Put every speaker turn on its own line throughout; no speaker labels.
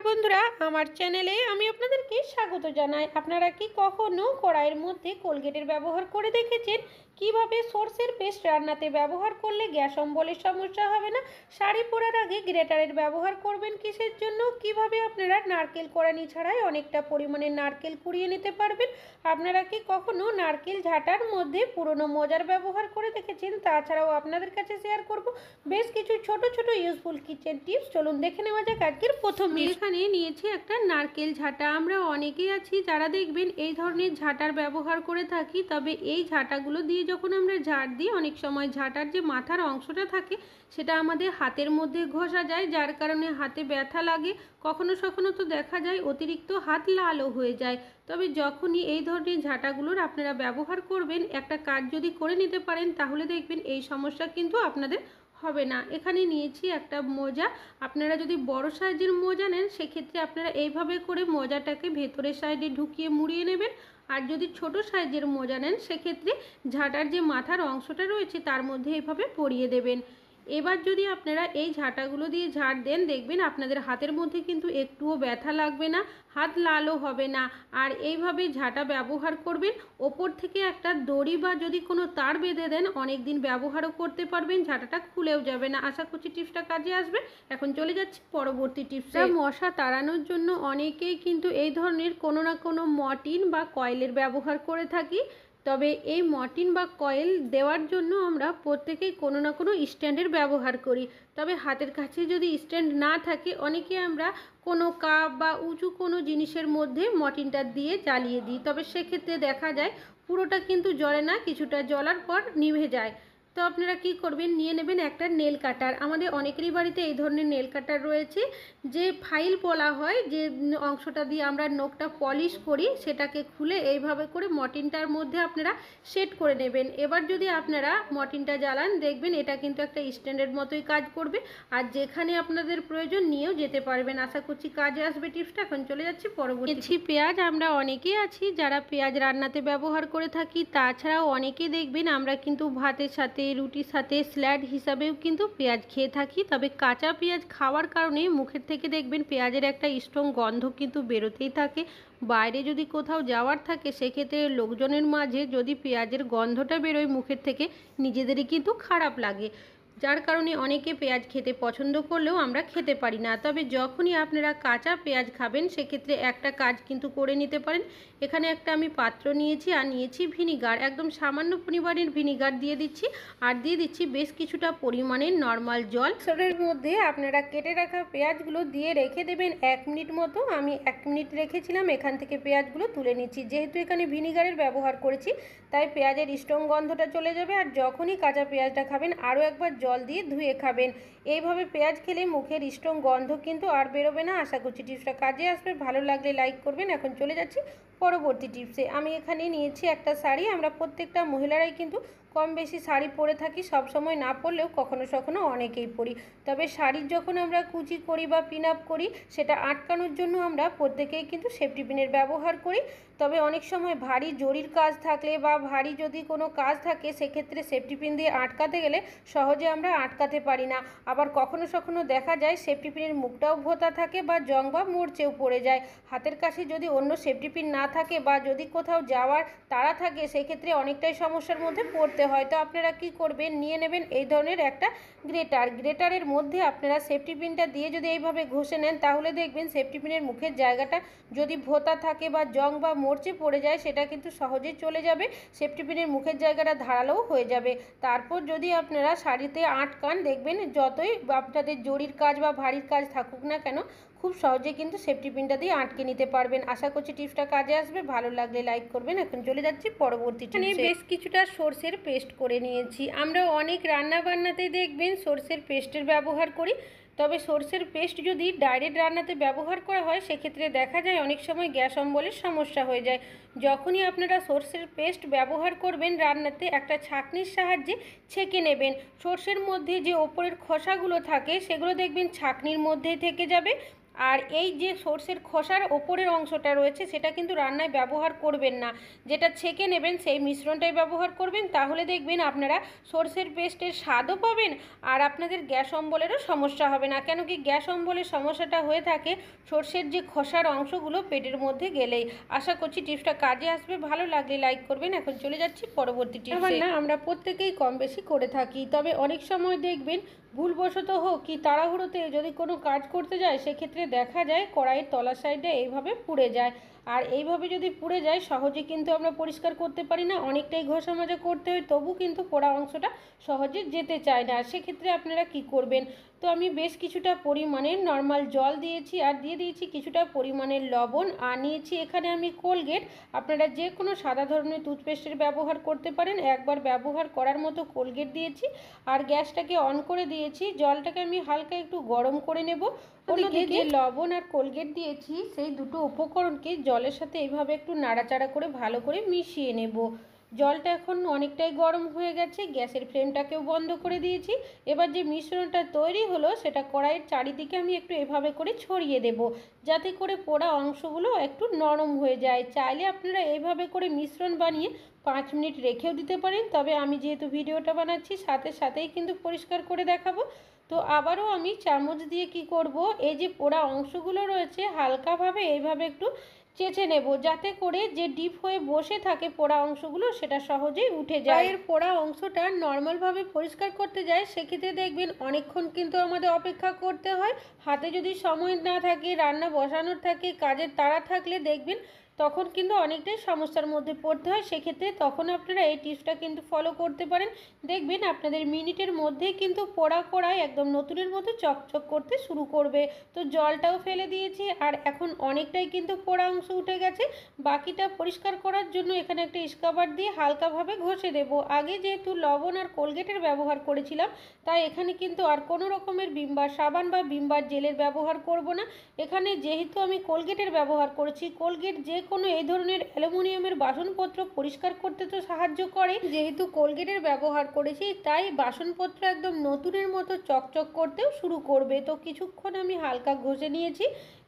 বন্ধুরা, আমার চ্যানেলে আমি আপনাদেরকে স্বাগত জানাই। আপনারা কি কখনো কড়াইয়ের মধ্যে কোলগেটের ব্যবহার করে দেখেছেন? কিভাবে সর্ষের পেস্ট রান্নাতে ব্যবহার করলে গ্যাস অম্বলের সমস্যা হবে না? শাড়ি পরার আগে গ্রেটারের ব্যবহার করবেন কিসের জন্য? কিভাবে আপনারা নারকেল কোড়ানি ছাড়াই অনেকটা পরিমাণে নারকেল কুড়িয়ে নিতে পারবেন? আপনারা কি কখনো নারকেল ঝাঁটার মধ্যে পুরনো মোজার ব্যবহার করে দেখেছেন? তাছাড়াও আপনাদের কাছে শেয়ার করব বেশ কিছু ছোট ছোট ইউজফুল কিচেন টিপস। চলুন দেখে নেওয়া যাক আজকের প্রথম। এখানে নিয়েছি একটা নারকেল ঝাঁটা। আমরা অনেকেই আছি যারা দেখবেন এই ধরনের ঝাঁটার ব্যবহার করে থাকি। তবে এই ঝাঁটাগুলো দিয়ে যখন আমরা ঝাঁট দিই, অনেক সময় ঝাঁটার যে মাথার অংশটা থাকে সেটা আমাদের হাতের মধ্যে ঘষা যায়, যার কারণে হাতে ব্যথা লাগে। কখনো কখনো তো দেখা যায় অতিরিক্ত হাত লালও হয়ে যায়। তবে যখনই এই ধরনের ঝাঁটাগুলোর আপনারা ব্যবহার করবেন, একটা কাজ যদি করে নিতে পারেন, তাহলে দেখবেন এই সমস্যা কিন্তু আপনাদের হবে না। এখানে নিয়েছি একটা মোজা। আপনারা যদি বড় সাইজের মোজা নেন, সেক্ষেত্রে আপনারা এইভাবে করে মোজাটাকে ভেতরের সাইডে ঢুকিয়ে মুড়িয়ে নেবেন। আর যদি ছোট সাইজের মোজা নেন, সেক্ষেত্রে ঝাঁটার যে মাথার অংশটা রয়েছে তার মধ্যে এইভাবে পরিয়ে দেবেন। এবার যদি আপনারা এই ঝাঁটাগুলো দিয়ে ঝাঁট দেন, দেখবেন আপনাদের হাতের মধ্যে কিন্তু একটুও ব্যথা লাগবে না, হাত লালও হবে না। আর এইভাবে ঝাঁটা ব্যবহার করবেন। ওপর থেকে একটা দড়ি বা যদি কোনো তার বেঁধে দেন, অনেক দিন ব্যবহারও করতে পারবেন, ঝাঁটাটা খুলেও যাবে না। আশা করছি টিপসটা কাজে আসবে। এখন চলে যাচ্ছি পরবর্তী টিপসে। মশা তাড়ানোর জন্য অনেকেই কিন্তু এই ধরনের কোনো না কোনো মর্টিন বা কয়েলের ব্যবহার করে থাকি। তবে এই মর্টিন বা কয়েল দেওয়ার জন্য আমরা প্রত্যেকেই কোনো না কোনো স্ট্যান্ডের ব্যবহার করি। তবে হাতের কাছে যদি স্ট্যান্ড না থাকে, অনেকে আমরা কোনো কাপ বা উঁচু কোনো জিনিসের মধ্যে মর্টিনটা দিয়ে জ্বালিয়ে দিই। তবে সেক্ষেত্রে দেখা যায় পুরোটা কিন্তু জ্বলে না, কিছুটা জ্বলার পর নিভে যায়। তো আপনারা কি করবেন, নিয়ে নেবেন একটা নেল কাটার। আমাদের অনেকেরই বাড়িতে এই ধরনের নেল কাটার রয়েছে। যে ফাইল বলা হয়, যে অংশটা দিয়ে আমরা নখটা পলিশ করি, সেটাকে খুলে এইভাবে করে মর্টিনটার মধ্যে আপনারা সেট করে নেবেন। এবার যদি আপনারা মর্টিনটা জ্বালান, দেখবেন এটা কিন্তু একটা স্ট্যান্ডের মতোই কাজ করবে। আর যেখানে আপনাদের প্রয়োজন নিয়েও যেতে পারবেন। আশা করছি কাজে আসবে টিপসটা। এখন চলে যাচ্ছি পরবর্তী। পেঁয়াজ। আমরা অনেকেই আছি যারা পেঁয়াজ রান্নাতে ব্যবহার করে থাকি। তাছাড়াও অনেকেই দেখবেন আমরা কিন্তু ভাতের সাথে, রুটির সাথে স্যালাড হিসাবেও কিন্তু পেঁয়াজ খেয়ে থাকি। তবে কাঁচা পেঁয়াজ খাওয়ার কারণে মুখের থেকে দেখবেন পেঁয়াজের একটা স্ট্রং গন্ধ কিন্তু বেরোতেই থাকে। বাইরে যদি কোথাও যাওয়ার থাকে, সেক্ষেত্রে লোকজনের মাঝে যদি পেঁয়াজের গন্ধটা বেরোয় মুখের থেকে, নিজেদেরই কিন্তু খারাপ লাগে, যার কারণে অনেকে পেঁয়াজ খেতে পছন্দ করলেও আমরা খেতে পারি না। তবে যখনই আপনারা কাঁচা পেঁয়াজ খাবেন, সেক্ষেত্রে একটা কাজ কিন্তু করে নিতে পারেন। এখানে একটা আমি পাত্র নিয়েছি, আর নিয়েছি ভিনিগার। একদম সামান্য পরিমাণের ভিনিগার দিয়ে দিচ্ছি, আর দিয়ে দিচ্ছি বেশ কিছুটা পরিমাণের নর্মাল জল। সেটার মধ্যে আপনারা কেটে রাখা পেঁয়াজগুলো দিয়ে রেখে দেবেন 1 মিনিট মতো। আমি 1 মিনিট রেখেছিলাম। এখান থেকে পেঁয়াজগুলো তুলে নিচ্ছি। যেহেতু এখানে ভিনিগারের ব্যবহার করেছি, তাই পেঁয়াজের স্ট্রং গন্ধটা চলে যাবে। আর যখনই কাঁচা পেঁয়াজটা খাবেন, আরও একবার জল দিয়ে ধুয়ে খাবেন। এইভাবে পেঁয়াজ খেলে মুখের স্ট্রং গন্ধ কিন্তু আর বেরোবে না। আশা করছি টিপসটা কাজে আসবে। ভালো লাগলে লাইক করবেন। এখন চলে যাচ্ছি পরবর্তী টিপসে। আমি এখানে নিয়েছি একটা শাড়ি। আমরা প্রত্যেকটা মহিলারাই কিন্তু কম বেশি শাড়ি পরে থাকি, সব সময় না পরলেও কখনো কখনো অনেকেই পরি। তবে শাড়ির যখন আমরা কুচি করি বা পিন আপ করি, সেটা আটকানোর জন্য আমরা প্রত্যেকেই কিন্তু সেফটি পিনের ব্যবহার করি। তবে অনেক সময় ভারী জরির কাজ থাকলে বা ভারী যদি কোনো কাজ থাকে, সেক্ষেত্রে সেফটি পিন দিয়ে আটকাতে গেলে সহজে আমরা আটকাতে পারি না। আবার কখনো কখনো দেখা যায় সেফটি পিনের মুখটাও ভোঁতা থাকে বা জং বা মরচেও পড়ে যায়। হাতের কাছে যদি অন্য সেফটি পিন না থাকে বা যদি কোথাও যাওয়ার তাড়া থাকে, সেক্ষেত্রে অনেকটাই সমস্যার মধ্যে পড়তে হয়। তো আপনারা কি করবেন, নিয়ে নেবেন এই ধরনের একটা গ্রেটার। গ্রেটারের মধ্যে আপনারা সেফটি পিনটা দিয়ে যদি এইভাবে ঘষে নেন, তাহলে দেখবেন সেফটি পিনের মুখের জায়গাটা যদি ভোঁতা থাকে বা জং বা মরচে পড়ে যায়, সেটা কিন্তু সহজেই চলে যাবে। সেফটি পিনের মুখের জায়গাটা ধারালোও হয়ে যাবে। তারপর যদি আপনারা শাড়িতে আটকান, দেখবেন যতই আপনাদের জরির কাজ বা ভারীর কাজ থাকুক না কেন, খুব সহজে কিন্তু সেফটি পিনটা দিয়ে আটকে নিতে পারবেন। আশা করছি টিপসটা কাজে আসবে। ভালো লাগলে লাইক করবেন। এখন চলে যাচ্ছি পরবর্তী টিপসে। বেশ কিছুটা সরষের পেস্ট করে নিয়েছি। আমরা অনেক রান্না বান্নাতে দেখবেন সরষের পেস্টের ব্যবহার করি। তবে সরষের পেস্ট যদি ডাইরেক্ট রান্নাতে ব্যবহার করা হয়, সেক্ষেত্রে দেখা যায় অনেক সময় গ্যাস অম্বলের সমস্যা হয়ে যায়। যখনই আপনারা সরষের পেস্ট ব্যবহার করবেন রান্নাতে, একটা ছাঁকনির সাহায্যে ছেঁকে নেবেন। সরষের মধ্যে যে ওপরের খোসাগুলো থাকে, সেগুলো দেখবেন ছাঁকনির মধ্যেই থেকে যাবে। আর এই যে সর্ষের খোসার ওপরের অংশটা রয়েছে সেটা কিন্তু রান্নায় ব্যবহার করবেন না, যেটা ছেঁকে নেবেন সেই মিশ্রণটাই ব্যবহার করবেন। তাহলে দেখবেন আপনারা সর্ষের পেস্টের স্বাদও পাবেন আর আপনাদের গ্যাস অম্বলেরও সমস্যা হবে না। কেন কি গ্যাস অম্বলের সমস্যাটা হয়ে থাকে সর্ষের যে খোসার অংশগুলো পেটের মধ্যে গেলেই। আশা করছি টিপসটা কাজে আসবে, ভালো লাগলে লাইক করবেন। এখন চলে যাচ্ছি পরবর্তী টিপসে। না আমরা প্রত্যেকেই কম বেশি করে থাকি, তবে অনেক সময় দেখবেন ভুলবশত হোক কি তাড়াহুড়োতে যদি কোনো কাজ করতে যায় সেক্ষেত্রে দেখা যায় কড়াইয়ের তলার সাইডে এইভাবে পুড়ে যায়। আর এইভাবে যদি পুড়ে যায় সহজে কিন্তু আমরা পরিষ্কার করতে পারি না, অনেকটাই ঘষা মাজা করতে হয়, তবু কিন্তু পোড়া অংশটা সহজে যেতে চায় না। সেক্ষেত্রে আপনারা কি করবেন, তো আমি বেশ কিছুটা পরিমাণের নর্মাল জল দিয়েছি আর দিয়ে দিয়েছি কিছুটা পরিমাণের লবণ, আর নিয়েছি এখানে আমি কোলগেট। আপনারা যে কোনো সাদা ধরনের টুথপেস্টের ব্যবহার করতে পারেন। একবার ব্যবহার করার মতো কোলগেট দিয়েছি আর গ্যাসটাকে অন করে দিয়েছি। জলটাকে আমি হালকা একটু গরম করে নেব। ওদিকে যে লবণ আর কোলগেট দিয়েছি সেই দুটো উপকরণকে জলের সাথে এইভাবে একটু নাড়াচাড়া করে ভালো করে মিশিয়ে নেব। জলটা এখন অনেকটাই গরম হয়ে গেছে, গ্যাসের ফ্লেমটাকেও বন্ধ করে দিয়েছি। এবার যে মিশ্রণটা তৈরি হলো সেটা কড়াইয়ের চারিদিকে আমি একটু এভাবে করে ছড়িয়ে দেব, যাতে করে পোড়া অংশগুলো একটু নরম হয়ে যায়। চাইলে আপনারা এইভাবে করে মিশ্রণ বানিয়ে 5 মিনিট রেখেও দিতে পারেন, তবে আমি যেহেতু ভিডিওটা বানাচ্ছি সাথেই কিন্তু পরিষ্কার করে দেখাবো। তো আবারও আমি চামচ দিয়ে কি করব, এই যে পোড়া অংশগুলো রয়েছে হালকাভাবে এইভাবে একটু চেঁচে নেব, যাতে করে যে ডিপ হয়ে বসে থাকে পোড়া অংশগুলো সেটা সহজেই উঠে যায়। এর পোড়া অংশটা নর্মালভাবে পরিষ্কার করতে যায় সেক্ষেত্রে দেখবেন অনেকক্ষণ কিন্তু আমাদের অপেক্ষা করতে হয়। হাতে যদি সময় না থাকে, রান্না বসানোর থাকে, কাজের তাড়া থাকলে দেখবেন তখন কিন্তু অনেকটাই সমস্যার মধ্যে পড়তে হয়। সেক্ষেত্রে তখন আপনারা এই টিপসটা কিন্তু ফলো করতে পারেন, দেখবেন আপনাদের মিনিটের মধ্যেই কিন্তু পোড়া কড়াই একদম নতুনের মতো চকচক করতে শুরু করবে। তো জলটাও ফেলে দিয়েছি আর এখন অনেকটাই কিন্তু পোড়া অংশ উঠে গেছে। বাকিটা পরিষ্কার করার জন্য এখানে একটা স্ক্রাবার দিয়ে হালকাভাবে ঘষে দেব। আগে যেহেতু লবণ আর কোলগেটের ব্যবহার করেছিলাম তাই এখানে কিন্তু আর কোনো রকমের ভিমবার সাবান বা ভিমবার জেলের ব্যবহার করব না। এখানে যেহেতু আমি কোলগেটের ব্যবহার করেছি, কোলগেট যে কোনো এই ধরনের অ্যালুমিনিয়ামের বাসনপত্র পরিষ্কার করতে তো সাহায্য করে। যেহেতু কোলগেটের ব্যবহার করেছি তাই বাসনপত্র একদম নতুনের মতো চকচক করতেও শুরু করবে। তো কিছুক্ষণ আমি হালকা ঘষে নিয়েছি।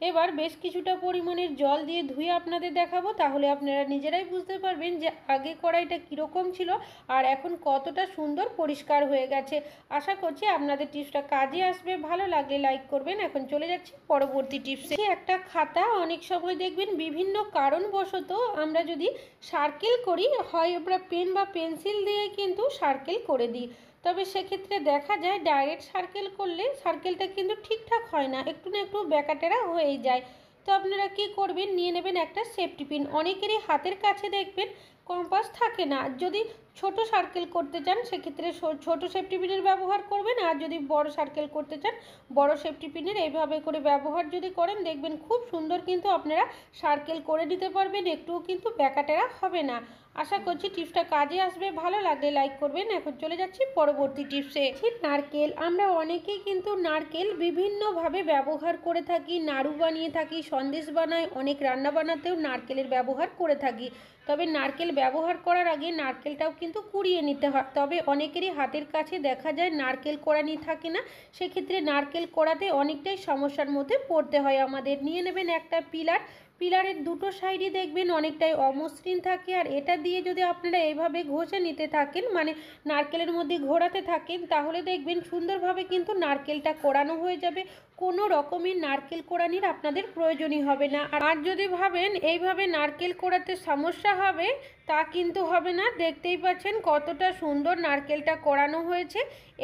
এবার বেশ কিছুটা পরিমাণের জল দিয়ে ধুয়ে আপনাদের দেখাবো, তাহলে আপনারা নিজেরাই বুঝতে পারবেন যে আগে কড়াইটা কীরকম ছিল আর এখন কতটা সুন্দর পরিষ্কার হয়ে গেছে। আশা করছি আপনাদের টিপসটা কাজে আসবে, ভালো লাগলে লাইক করবেন। এখন চলে যাচ্ছি পরবর্তী টিপসে। একটা খাতা অনেক সময় দেখবেন বিভিন্ন কারণবশত আমরা যদি সার্কেল করি, হয় আমরা পেন বা পেন্সিল দিয়ে কিন্তু সার্কেল করে দিই, তবে সেক্ষেত্রে দেখা যায় ডাইরেক্ট সার্কেল করলে সার্কেলটা কিন্তু ঠিকঠাক হয় না, একটু না একটু ব্যাকাটেরা হয়ে যায়। তো আপনারা কি করবেন, নিয়ে নেবেন একটা সেফটি পিন। অনেকেরই হাতের কাছে দেখবেন কম্পাস থাকে না, যদি ছোট সার্কেল করতে চান সেক্ষেত্রে ছোট সেফটি পিনের ব্যবহার করবেন, আর যদি বড় সার্কেল করতে চান বড় সেফটি পিনের এইভাবে করে ব্যবহার যদি করেন দেখবেন খুব সুন্দর কিন্তু আপনারা সার্কেল করে নিতে পারবেন, একটুও কিন্তু ব্যাকাটেরা হবে না। আশা করছি টিপসটা কাজে আসবে, ভালো লাগলে লাইক করবেন। এখন চলে যাচ্ছি পরবর্তী টিপসে। নারকেল, আমরা অনেকেই কিন্তু নারকেল বিভিন্নভাবে ব্যবহার করে থাকি, নাড়ু বানিয়ে থাকি, সন্দেশ বানাই, অনেক রান্না বানাতেও নারকেলের ব্যবহার করে থাকি। তবে নারকেল ব্যবহার করার আগে নারকেলটাও কিন্তু কুড়িয়ে নিতে হয়, তবে অনেকেরই হাতের কাছে দেখা যায় নারকেল কোড়ানি থাকে না, সেক্ষেত্রে নারকেল কোড়াতে অনেকটাই সমস্যার মধ্যে পড়তে হয় আমাদের। নিয়ে নেবেন একটা পিলার, পিলারের দুটো সাইডই দেখবেন অনেকটাই অমসৃণ থাকে, আর এটা দিয়ে যদি আপনারা এইভাবে ঘষে নিতে থাকেন, মানে নারকেলের মধ্যে ঘোরাতে থাকেন, তাহলে দেখবেন সুন্দরভাবে কিন্তু নারকেলটা কোড়ানো হয়ে যাবে, কোনো রকমের নারকেল কোড়ানির আপনাদের প্রয়োজনই হবে না। আর যদি ভাবেন এইভাবে নারকেল কোড়াতে সমস্যা হবে, তা কিন্তু হবে না। দেখতেই পাচ্ছেন কতটা সুন্দর নারকেলটা কোড়ানো হয়েছে।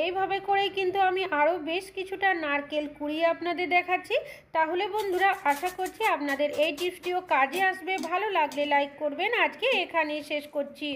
এইভাবে করেই কিন্তু আমি আরও বেশ কিছুটা নারকেল কুড়িয়ে আপনাদের দেখাচ্ছি। তাহলে বন্ধুরা আশা করছি আপনাদের এই টিপসটিও কাজে আসবে, ভালো লাগলে লাইক করবেন। আজকে এখানেই শেষ করছি।